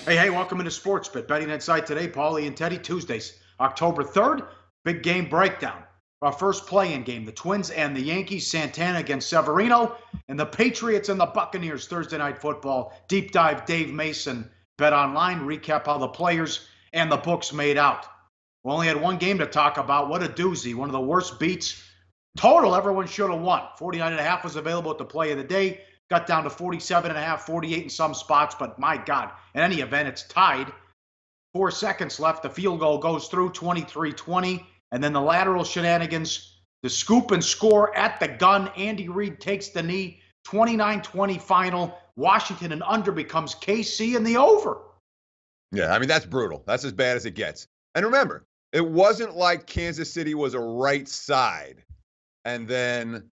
Hey, welcome into Sports Bet. Betting Insight today, Pauly and Teddy. Tuesdays, October 3rd, big game breakdown. Our first play-in game, the Twins and the Yankees, Santana against Severino, and the Patriots and the Buccaneers, Thursday Night Football. Deep dive, Dave Mason, BetOnline, recap how the players and the books made out. We only had one game to talk about. What a doozy. One of the worst beats total everyone should have won. 49.5 was available at the play of the day. Got down to 47.5, 48 in some spots, but my God, in any event, it's tied. 4 seconds left. The field goal goes through 23-20, and then the lateral shenanigans, the scoop and score at the gun. Andy Reid takes the knee. 29-20 final. Washington and under becomes KC in the over. Yeah, I mean, that's brutal. That's as bad as it gets. And remember, it wasn't like Kansas City was a right side, and then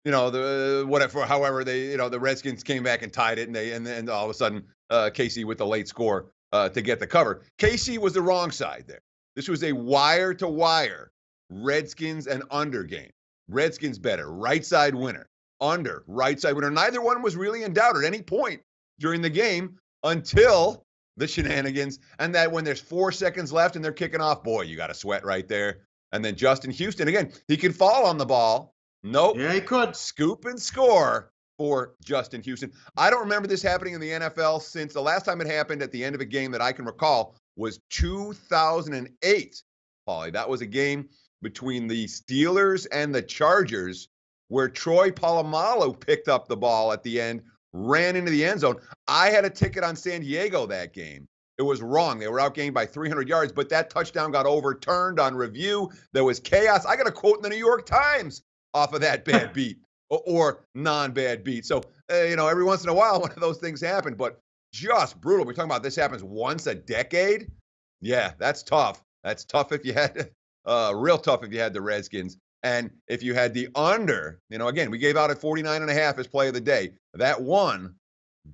however they, the Redskins came back and tied it, and then all of a sudden KC with the late score to get the cover. KC was the wrong side there. This was a wire-to-wire Redskins and under game. Redskins better, right side winner. Under, right side winner. Neither one was really in doubt at any point during the game until the shenanigans, and that when there's 4 seconds left and they're kicking off, boy, you got to sweat right there. And then Justin Houston, again, he could fall on the ball. Nope. Yeah, he could. Scoop and score for Justin Houston. I don't remember this happening in the NFL since the last time it happened at the end of a game that I can recall was 2008. Pauly, that was a game between the Steelers and the Chargers where Troy Polamalu picked up the ball at the end, ran into the end zone. I had a ticket on San Diego that game. It was wrong. They were outgained by 300 yards, but that touchdown got overturned on review. There was chaos. I got a quote in the New York Times off of that bad beat or non-bad beat. So, every once in a while, one of those things happen, but just brutal. We're talking about this happens once a decade. Yeah, that's tough. That's tough if you had, real tough if you had the Redskins. And if you had the under, again, we gave out at 49.5 as play of the day. That won,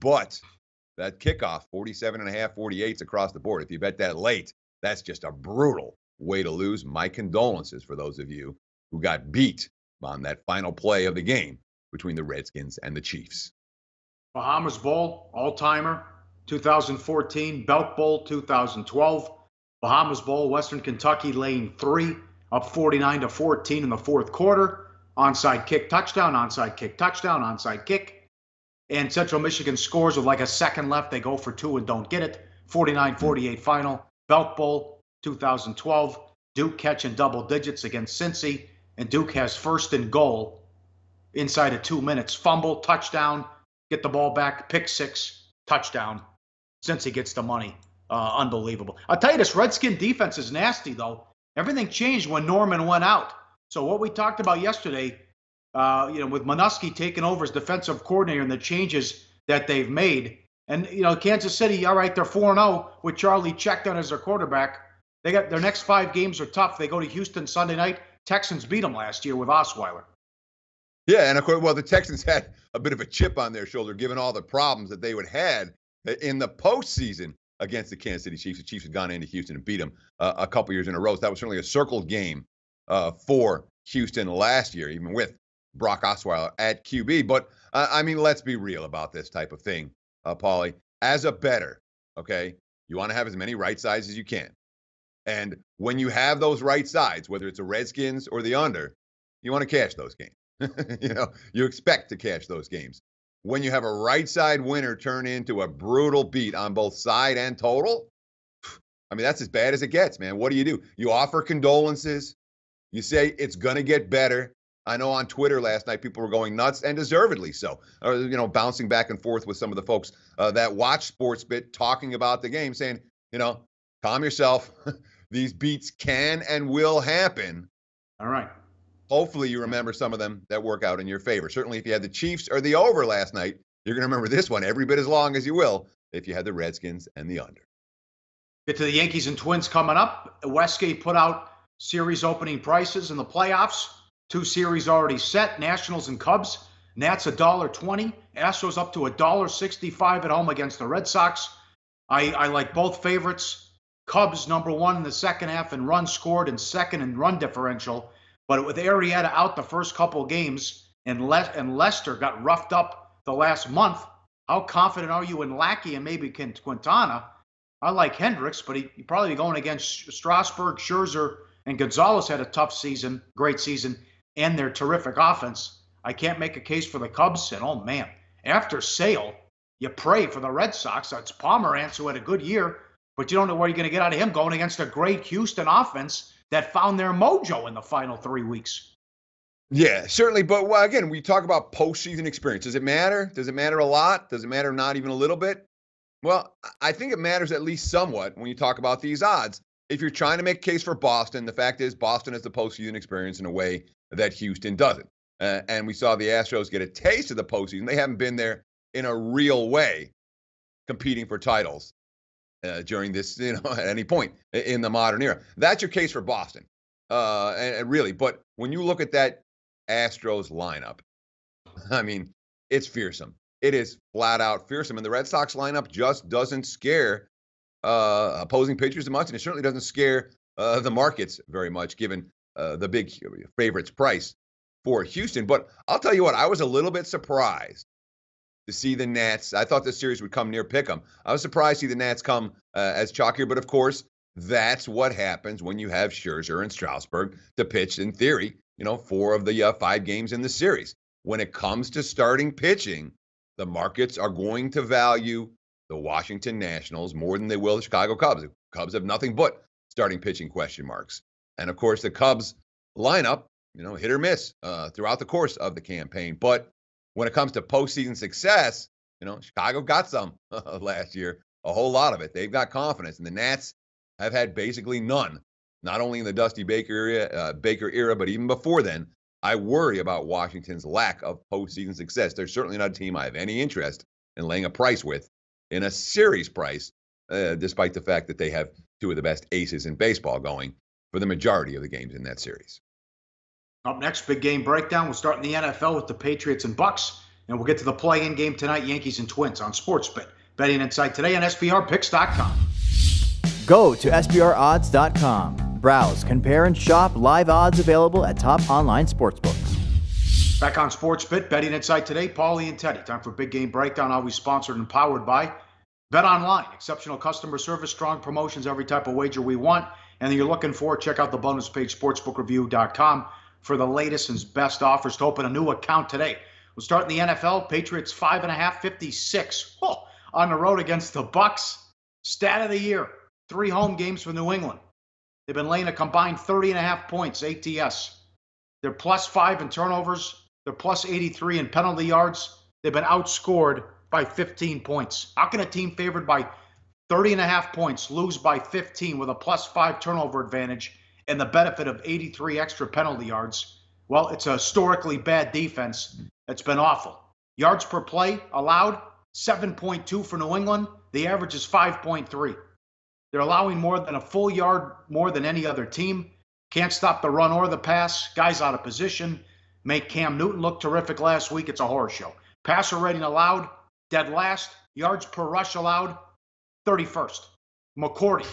but that kickoff, 47.5, 48's across the board. If you bet that late, that's just a brutal way to lose. My condolences for those of you who got beat on that final play of the game between the Redskins and the Chiefs. Bahamas Bowl, all-timer, 2014. Belk Bowl, 2012. Bahamas Bowl, Western Kentucky, lane 3, up 49-14 in the fourth quarter. Onside kick, touchdown, onside kick, touchdown, onside kick. And Central Michigan scores with like a second left. They go for 2 and don't get it. 49-48 final. Belk Bowl, 2012. Duke catching double digits against Cincy. And Duke has first and goal inside of 2 minutes. Fumble, touchdown, get the ball back, pick 6, touchdown. Cincy gets the money. Unbelievable. I'll tell you, this Redskin defense is nasty, though. Everything changed when Norman went out. So what we talked about yesterday, with Minuski taking over as defensive coordinator and the changes that they've made. And, Kansas City, all right, they're 4-0 with Charlie Checkdown as their quarterback. They got their next 5 games are tough. They go to Houston Sunday night. Texans beat them last year with Osweiler. Yeah, and of course, the Texans had a bit of a chip on their shoulder given all the problems that they would had in the postseason against the Kansas City Chiefs. The Chiefs had gone into Houston and beat them a couple years in a row. So that was certainly a circled game for Houston last year, even with Brock Osweiler at QB. But, let's be real about this type of thing, Pauly. As a bettor, okay, you want to have as many right sides as you can. And when you have those right sides, whether it's the Redskins or the under, you want to cash those games. You expect to cash those games. When you have a right side winner turn into a brutal beat on both side and total, that's as bad as it gets, man. What do? You offer condolences. You say it's going to get better. I know on Twitter last night people were going nuts, and deservedly so. Bouncing back and forth with some of the folks that watch SportsBit talking about the game, saying, calm yourself. These beats can and will happen. All right. Hopefully you remember some of them that work out in your favor. Certainly if you had the Chiefs or the over last night, you're going to remember this one every bit as long as you will if you had the Redskins and the under. Get to the Yankees and Twins coming up. Westgate put out series opening prices in the playoffs. 2 series already set. Nationals and Cubs. Nats $1.20. Astros up to $1.65 at home against the Red Sox. I like both favorites. Cubs number 1 in the second half in runs scored and second in run differential. But with Arrieta out the first couple games and Lester got roughed up the last month, how confident are you in Lackey and maybe Quintana I like Hendricks, but he probably going against Strasburg, Scherzer, and Gonzalez had a tough season, great season, and their terrific offense. I can't make a case for the Cubs. And oh man, after Sale, you pray for the Red Sox. It's Pomerantz who had a good year, but you don't know what you're going to get out of him going against a great Houston offense that found their mojo in the final 3 weeks. Yeah, certainly. But well, again, we talk about postseason experience. Does it matter? Does it matter a lot? Does it matter not even a little bit? Well, I think it matters at least somewhat when you talk about these odds. If you're trying to make a case for Boston, the fact is Boston has the postseason experience in a way that Houston doesn't. And we saw the Astros get a taste of the postseason. They haven't been there in a real way competing for titles during this, at any point in the modern era. That's your case for Boston. And really, but when you look at that Astros lineup, I mean, it's fearsome. It is flat out fearsome. And the Red Sox lineup just doesn't scare opposing pitchers as much. And it certainly doesn't scare the markets very much, given the big favorites price for Houston. But I'll tell you what, I was a little bit surprised to see the Nats. I thought this series would come near pick'em. I was surprised to see the Nats come as chalkier. But of course, that's what happens when you have Scherzer and Strasburg to pitch, in theory, 4 of the 5 games in the series. When it comes to starting pitching, the markets are going to value the Washington Nationals more than they will the Chicago Cubs. The Cubs have nothing but starting pitching question marks. And of course, the Cubs lineup, hit or miss throughout the course of the campaign. But when it comes to postseason success, Chicago got some last year, a whole lot of it. They've got confidence, and the Nats have had basically none, not only in the Dusty Baker era, but even before then. I worry about Washington's lack of postseason success. They're certainly not a team I have any interest in laying a price with in a series price, despite the fact that they have 2 of the best aces in baseball going for the majority of the games in that series. Up next, big game breakdown. We'll start in the NFL with the Patriots and Bucks, and we'll get to the play-in game tonight, Yankees and Twins on SportsBet. Betting Insight today on SBRPicks.com. Go to SBROdds.com. Browse, compare, and shop live odds available at top online sportsbooks. Back on SportsBet, Betting Insight today, Pauly and Teddy. Time for big game breakdown, always sponsored and powered by BetOnline. Exceptional customer service, strong promotions, every type of wager we want. And you're looking for, check out the bonus page, sportsbookreview.com, for the latest and best offers to open a new account today. We'll start in the NFL. Patriots 5.5, 56 on the road against the Bucks. Stat of the year, 3 home games for New England. They've been laying a combined 30.5 points, ATS. They're +5 in turnovers. They're +83 in penalty yards. They've been outscored by 15 points. How can a team favored by 30.5 points lose by 15 with a +5 turnover advantage and the benefit of 83 extra penalty yards? Well, it's a historically bad defense. It's been awful. Yards per play allowed, 7.2 for New England. The average is 5.3. They're allowing more than a full yard more than any other team. Can't stop the run or the pass. Guys out of position. Make Cam Newton look terrific last week. It's a horror show. Passer rating allowed, dead last. Yards per rush allowed, 31st. McCourty,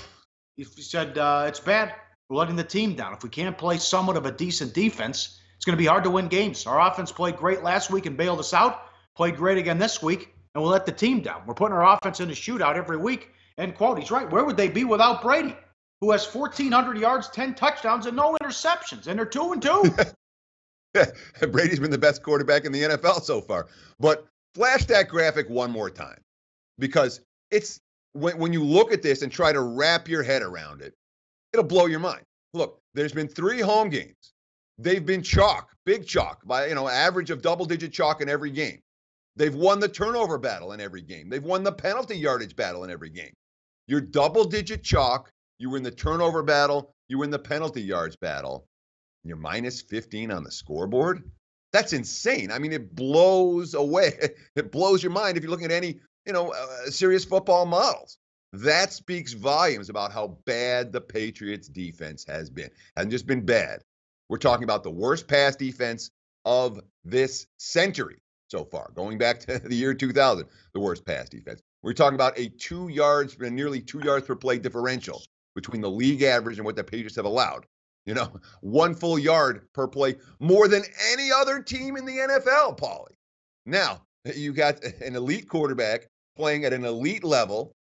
he said, it's bad. We're letting the team down. If we can't play somewhat of a decent defense, it's going to be hard to win games. Our offense played great last week and bailed us out. Played great again this week, and we'll let the team down. We're putting our offense in a shootout every week. End quote. He's right. Where would they be without Brady, who has 1,400 yards, 10 touchdowns, and no interceptions? And they're 2-2. Brady's been the best quarterback in the NFL so far. But flash that graphic one more time, because it's when you look at this and try to wrap your head around it, it'll blow your mind. Look, there's been 3 home games. They've been chalk, big chalk, by average of double-digit chalk in every game. They've won the turnover battle in every game. They've won the penalty yardage battle in every game. You're double-digit chalk. You win the turnover battle. You win the penalty yards battle. And you're -15 on the scoreboard. That's insane. I mean, it blows away. It blows your mind if you're looking at any, serious football models. That speaks volumes about how bad the Patriots defense has been. Hasn't just been bad. We're talking about the worst pass defense of this century so far, going back to the year 2000, the worst pass defense. We're talking about a nearly 2 yards per play differential between the league average and what the Patriots have allowed. 1 full yard per play, more than any other team in the NFL, Pauly. Now, you got an elite quarterback playing at an elite level,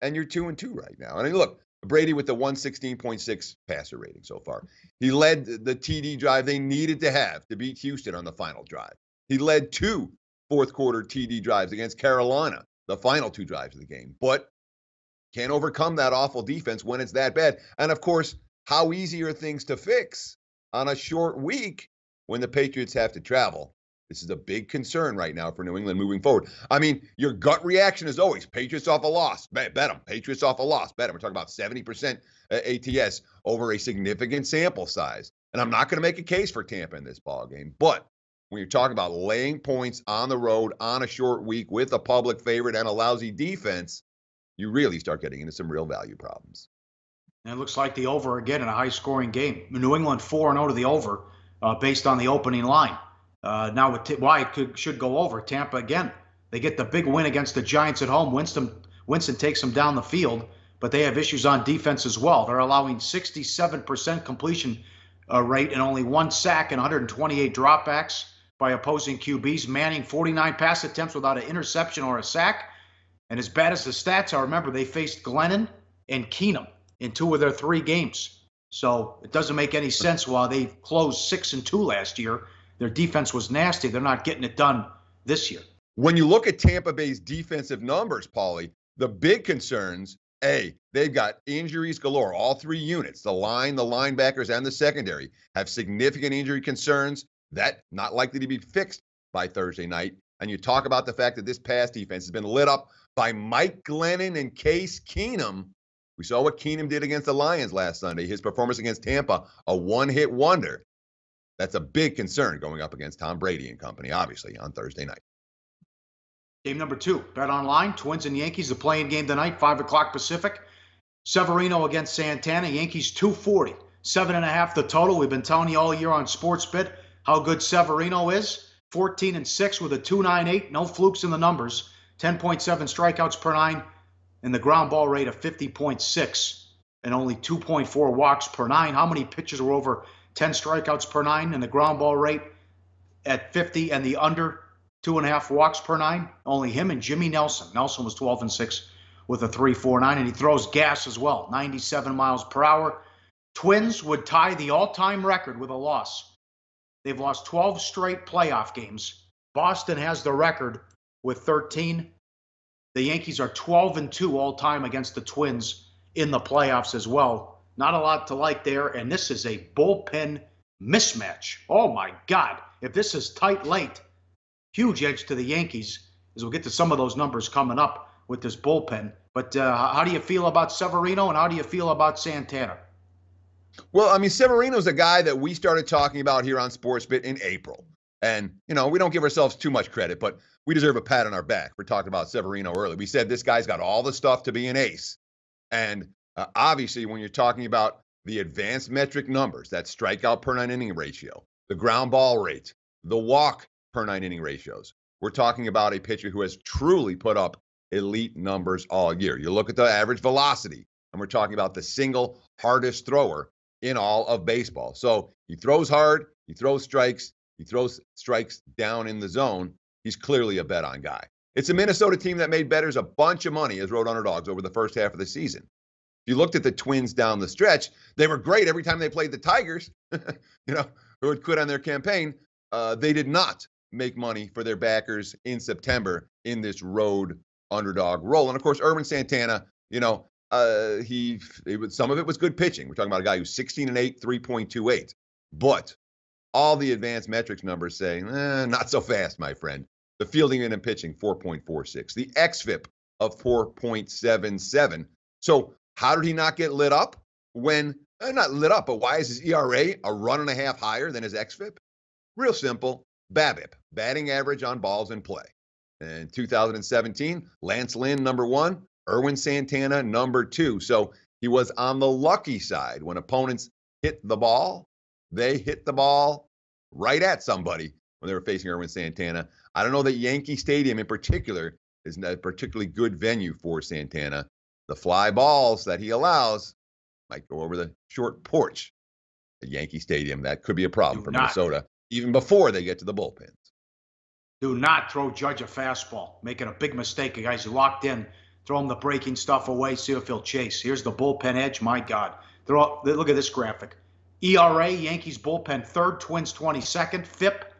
and you're 2-2 right now. And look, Brady with the 116.6 passer rating so far. He led the TD drive they needed to have to beat Houston on the final drive. He led 2 fourth-quarter TD drives against Carolina, the final 2 drives of the game. But can't overcome that awful defense when it's that bad. And, of course, how easy are things to fix on a short week when the Patriots have to travel? This is a big concern right now for New England moving forward. I mean, your gut reaction is always Patriots off a loss. Bet them. Patriots off a loss. Bet them. We're talking about 70% ATS over a significant sample size. And I'm not going to make a case for Tampa in this ballgame. But when you're talking about laying points on the road on a short week with a public favorite and a lousy defense, you really start getting into some real value problems. And it looks like the over again in a high-scoring game. New England 4-0 to the over based on the opening line. Now, why it should go over. Tampa, again, they get the big win against the Giants at home. Winston takes them down the field, but they have issues on defense as well. They're allowing 67% completion rate and only 1 sack and 128 dropbacks by opposing QBs. Manning, 49 pass attempts without an interception or a sack. And as bad as the stats are, remember, they faced Glennon and Keenum in 2 of their 3 games. So it doesn't make any sense. While they closed 6-2 last year, their defense was nasty. They're not getting it done this year. When you look at Tampa Bay's defensive numbers, Pauly, the big concerns, they've got injuries galore. All 3 units, the line, the linebackers, and the secondary, have significant injury concerns. That not likely to be fixed by Thursday night. And you talk about the fact that this pass defense has been lit up by Mike Glennon and Case Keenum. We saw what Keenum did against the Lions last Sunday. His performance against Tampa, a one-hit wonder. That's a big concern going up against Tom Brady and company, obviously, on Thursday night. Game number 2, BetOnline, Twins and Yankees, the playing game tonight, 5 o'clock Pacific. Severino against Santana, Yankees 240, 7.5 the total. We've been telling you all year on SportsBit how good Severino is. 14-6 with a 2.98, no flukes in the numbers, 10.7 strikeouts per 9, and the ground ball rate of 50.6, and only 2.4 walks per 9. How many pitches were over 10 strikeouts per 9 and the ground ball rate at 50 and the under 2.5 walks per 9? Only him and Jimmy Nelson. Nelson was 12-6 with a 3.49, and he throws gas as well, 97 miles per hour. Twins would tie the all-time record with a loss. They've lost 12 straight playoff games. Boston has the record with 13. The Yankees are 12-2 all-time against the Twins in the playoffs as well. Not a lot to like there, and this is a bullpen mismatch. Oh, my God. If this is tight late, huge edge to the Yankees, as we'll get to some of those numbers coming up with this bullpen. But how do you feel about Severino, and how do you feel about Santana? Well, I mean, Severino's a guy that we started talking about here on SportsBit in April. And, you know, we don't give ourselves too much credit, but we deserve a pat on our back for talking about Severino early. We said this guy's got all the stuff to be an ace. And obviously, when you're talking about the advanced metric numbers, that strikeout per 9 inning ratio, the ground ball rate, the walk per 9 inning ratios, we're talking about a pitcher who has truly put up elite numbers all year. You look at the average velocity, and we're talking about the single hardest thrower in all of baseball. So he throws hard, he throws strikes down in the zone. He's clearly a bet-on guy. It's a Minnesota team that made bettors a bunch of money as road underdogs over the first half of the season. If you looked at the Twins down the stretch, they were great every time they played the Tigers, who had quit on their campaign. They did not make money for their backers in September in this road underdog role. And of course, Ervin Santana, some of it was good pitching. We're talking about a guy who's 16-8, 3.28. But all the advanced metrics numbers say, not so fast, my friend. The fielding and pitching, 4.46. The xFIP of 4.77. So how did he not get lit up? Not lit up, but why is his ERA a run and a half higher than his xFIP? Real simple. BABIP, batting average on balls in play. In 2017, Lance Lynn, number 1. Ervin Santana, number 2. So he was on the lucky side. When opponents hit the ball, they hit the ball right at somebody when they were facing Ervin Santana. I don't know that Yankee Stadium in particular is a particularly good venue for Santana. The fly balls that he allows might go over the short porch at Yankee Stadium. That could be a problem for Minnesota, even before they get to the bullpens. Do not throw Judge a fastball. Making a big mistake. The guy's locked in throw him the breaking stuff away, see if he'll chase. Here's the bullpen edge. My God. Look at this graphic. ERA, Yankees bullpen third, Twins 22nd. FIP,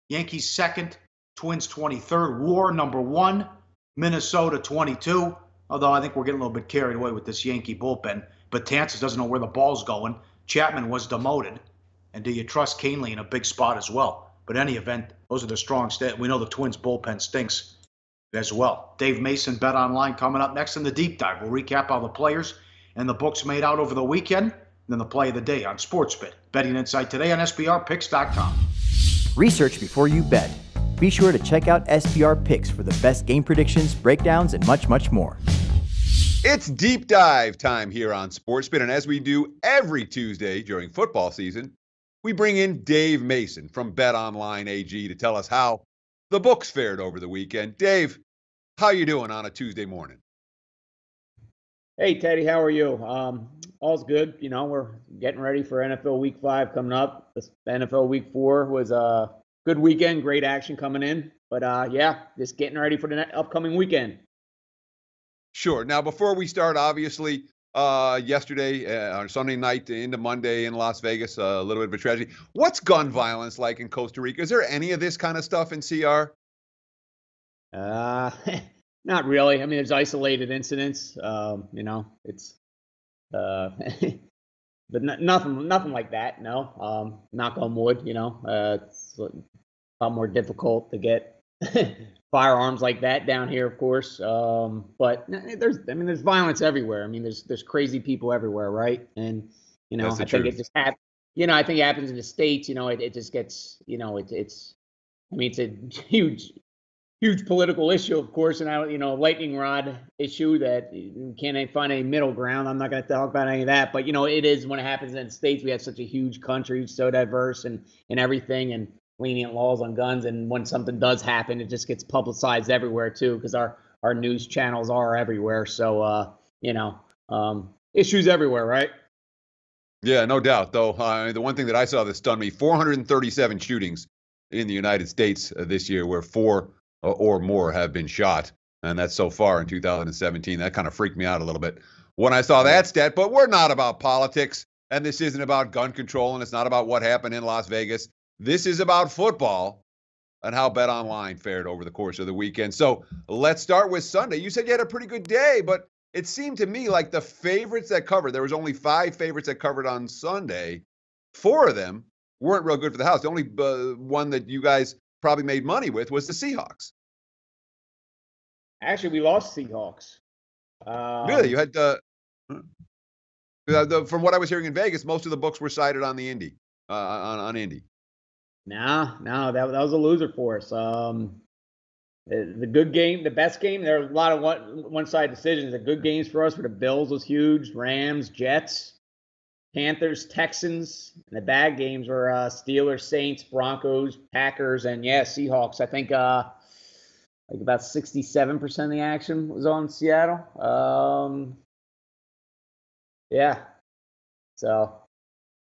Yankees second, Twins 23rd. WAR number 1, Minnesota 22. Although I think we're getting a little bit carried away with this Yankee bullpen. But Tansis doesn't know where the ball's going. Chapman was demoted. And do you trust Canely in a big spot as well? But in any event, those are the strong stats. We know the Twins bullpen stinks as well. Dave Mason, BetOnline, coming up next in the deep dive. We'll recap how the players and the books made out over the weekend, and then the play of the day on SportsBet. Betting Insight today on SBRPicks.com. Research before you bet. Be sure to check out SBR Picks for the best game predictions, breakdowns, and much, much more. It's deep dive time here on SportsBet, and as we do every Tuesday during football season, we bring in Dave Mason from BetOnline AG to tell us how the books fared over the weekend. Dave, how you doing on a Tuesday morning? Hey, Teddy, how are you? All's good. You know, we're getting ready for NFL Week 5 coming up. This NFL Week 4 was a good weekend, great action coming in. But, yeah, just getting ready for the upcoming weekend. Sure. Now, before we start, obviously, yesterday on Sunday night into Monday in Las Vegas, a little bit of a tragedy. What's gun violence like in Costa Rica? Is there any of this kind of stuff in CR? Not really. I mean, there's isolated incidents. You know, it's, but nothing like that. No. Knock on wood. You know, it's a lot more difficult to get firearms like that down here, of course. But there's violence everywhere. I mean, there's crazy people everywhere, right? And you know, I think it just happens. You know, I think it happens in the States. You know, it just gets. You know, it's. I mean, it's a huge political issue, of course, and you know, lightning rod issue that you can't find any middle ground. I'm not going to talk about any of that, but you know, it is when it happens in the States. We have such a huge country, so diverse and everything, and lenient laws on guns. And when something does happen, it just gets publicized everywhere too, because our news channels are everywhere. So you know, issues everywhere, right? Yeah, no doubt. Though the one thing that I saw that stunned me: 437 shootings in the United States this year, where 4 or more have been shot, and that's so far in 2017. That kind of freaked me out a little bit when I saw that stat. But we're not about politics, and this isn't about gun control, and it's not about what happened in Las Vegas. This is about football and how BetOnline fared over the course of the weekend. So let's start with Sunday. You said you had a pretty good day, but it seemed to me like the favorites that covered, there was only 5 favorites that covered on Sunday. 4 of them weren't real good for the house. The only one that you guys probably made money with was the Seahawks. Actually, we lost Seahawks. Really? You had from what I was hearing in Vegas, most of the books were sided on the Indy, on Indy. No, that was a loser for us. The good game, the best game, there were a lot of one-side decisions. The good games for us were the Bills was huge, Rams, Jets, Panthers, Texans, and the bad games were Steelers, Saints, Broncos, Packers, and yeah, Seahawks. I think like about 67% of the action was on Seattle. Yeah. So,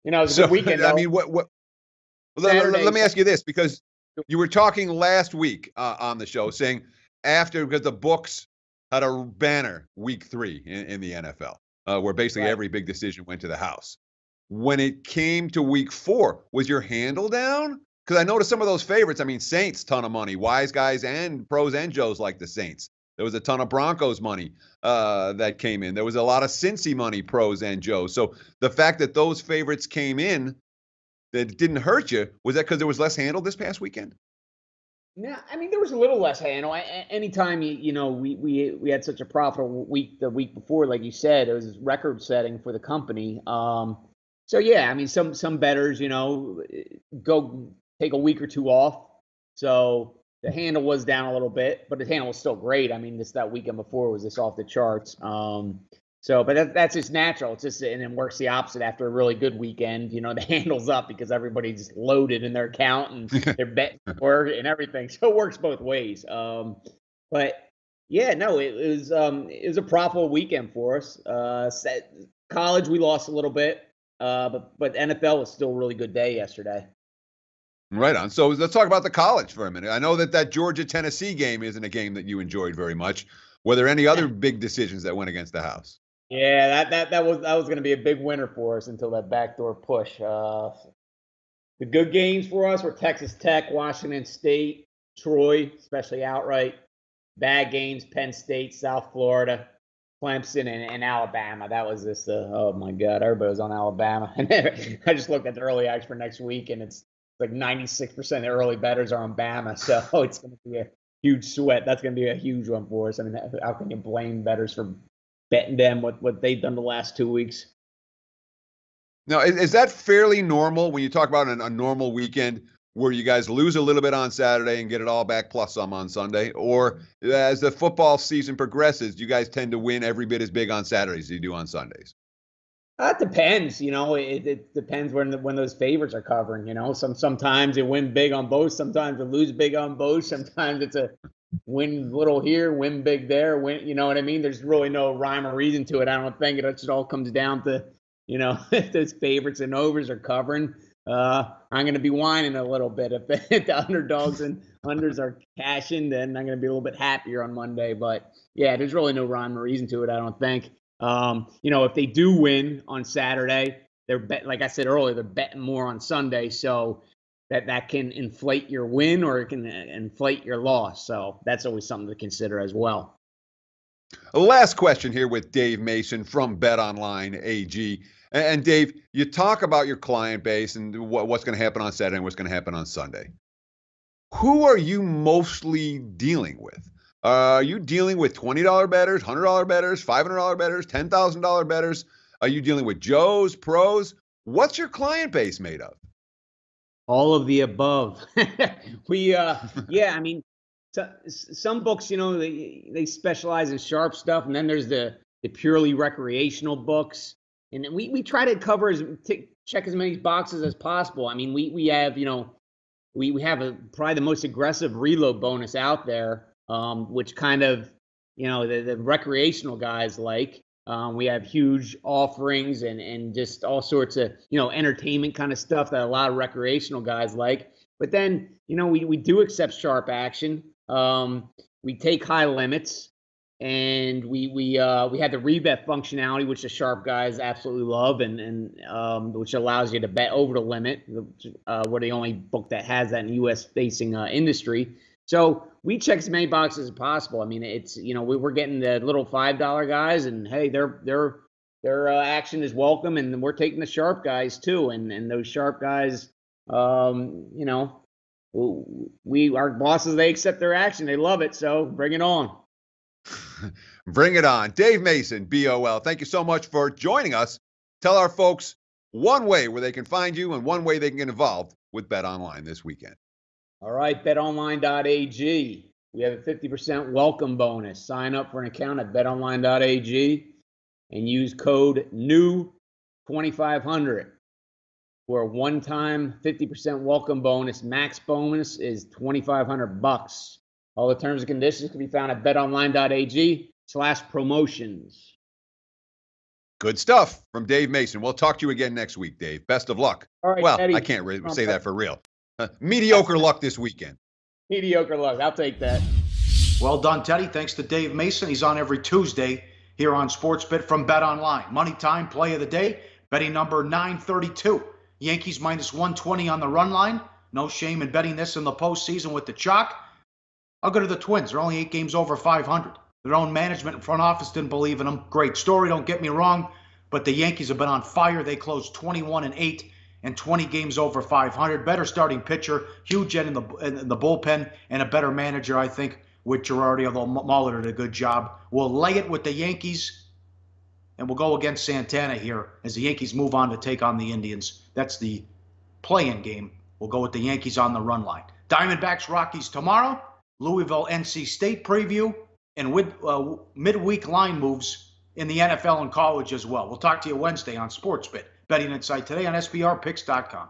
you know, it was a good weekend. I mean, let me ask you this, because you were talking last week on the show saying because the books had a banner week 3 in the NFL, where basically every big decision went to the house. When it came to week 4, was your handle down? Because I noticed some of those favorites. I mean, Saints, ton of money. Wise guys and pros and Joes like the Saints. There was a ton of Broncos money that came in. There was a lot of Cincy money, pros and Joes. So the fact that those favorites came in, that didn't hurt you, was that because there was less handle this past weekend? Yeah, I mean, there was a little less handle. Anytime you know we had such a profitable week the week before, like you said, it was record setting for the company. So yeah, I mean, some bettors, you know, go take a week or 2 off. So the handle was down a little bit, but the handle was still great. I mean, that weekend before was just off the charts. But that's just natural. It's just, and it works the opposite after a really good weekend. You know, the handle's up because everybody's loaded in their account and they're betting for and everything. So it works both ways. But yeah, no, it was a profitable weekend for us. College, we lost a little bit, but NFL was still a really good day yesterday. Right on. So let's talk about the college for a minute. I know that Georgia-Tennessee game isn't a game that you enjoyed very much. Were there any other big decisions that went against the house? Yeah, that was going to be a big winner for us until that backdoor push. The good games for us were Texas Tech, Washington State, Troy, especially outright. Bad games, Penn State, South Florida, Clemson, and Alabama. That was just, oh my God, everybody was on Alabama. I just looked at the early odds for next week, and it's like 96% of the early bettors are on Bama. So it's going to be a huge sweat. That's going to be a huge one for us. I mean, how can you blame bettors for betting them what they've done the last 2 weeks? Now, is that fairly normal when you talk about a normal weekend where you guys lose a little bit on Saturday and get it all back plus some on Sunday? Or as the football season progresses, you guys tend to win every bit as big on Saturdays as you do on Sundays? That depends. It depends when those favorites are covering. Sometimes you win big on both. Sometimes you lose big on both. Sometimes it's a win little here, win big there. Win, you know what I mean? There's really no rhyme or reason to it. I don't think it just all comes down to, if those favorites and overs are covering. I'm going to be whining a little bit. If the underdogs and unders are cashing, then I'm going to be a little bit happier on Monday. But, yeah, there's really no rhyme or reason to it, I don't think. If they do win on Saturday, like I said earlier, they're betting more on Sunday. So that can inflate your win or it can inflate your loss. So that's always something to consider as well. Last question here with Dave Mason from BetOnline AG. And Dave, you talk about your client base and what's going to happen on Saturday and what's going to happen on Sunday. Who are you mostly dealing with? Are you dealing with $20 bettors, $100 bettors, $500 bettors, $10,000 bettors? Are you dealing with Joes, pros? What's your client base made of? All of the above. Some books, they specialize in sharp stuff, and then there's the purely recreational books. And we try to cover check as many boxes as possible. I mean, we have, we have probably the most aggressive reload bonus out there, which kind of, the recreational guys like. We have huge offerings and just all sorts of, entertainment kind of stuff that a lot of recreational guys like. But then, we do accept sharp action. We take high limits. And we had the rebet functionality, which the sharp guys absolutely love, and which allows you to bet over the limit. We're the only book that has that in the U.S. facing industry. So we check as many boxes as possible. I mean, it's we're getting the little $5 guys, and hey, their action is welcome, and we're taking the sharp guys too. And those sharp guys, our bosses, they accept their action, they love it. So bring it on. Bring it on. Dave Mason, BOL. Thank you so much for joining us. Tell our folks one way where they can find you and one way they can get involved with BetOnline this weekend. All right, betonline.ag. We have a 50% welcome bonus. Sign up for an account at betonline.ag and use code NEW2500 for a one-time 50% welcome bonus. Max bonus is $2,500. All the terms and conditions can be found at betonline.ag/promotions. Good stuff from Dave Mason. We'll talk to you again next week, Dave. Best of luck. All right, well, Eddie, I can't really say that for real. Mediocre luck this weekend. Mediocre luck. I'll take that. Well done, Teddy. Thanks to Dave Mason. He's on every Tuesday here on SportsBit from BetOnline. Money time, play of the day, betting number 932. Yankees minus 120 on the run line. No shame in betting this in the postseason with the chalk. I'll go to the Twins. They're only 8 games over 500. Their own management and front office didn't believe in them. Great story, don't get me wrong. But the Yankees have been on fire. They closed 21-8 and 20 games over 500. Better starting pitcher, huge in the bullpen, and a better manager, I think, with Girardi, although Muller did a good job. We'll lay it with the Yankees, and we'll go against Santana here as the Yankees move on to take on the Indians. That's the play-in game. We'll go with the Yankees on the run line. Diamondbacks, Rockies tomorrow. Louisville, NC State preview, and with midweek line moves in the NFL and college as well. We'll talk to you Wednesday on SportsBit. Betting Insight today on SBRPicks.com.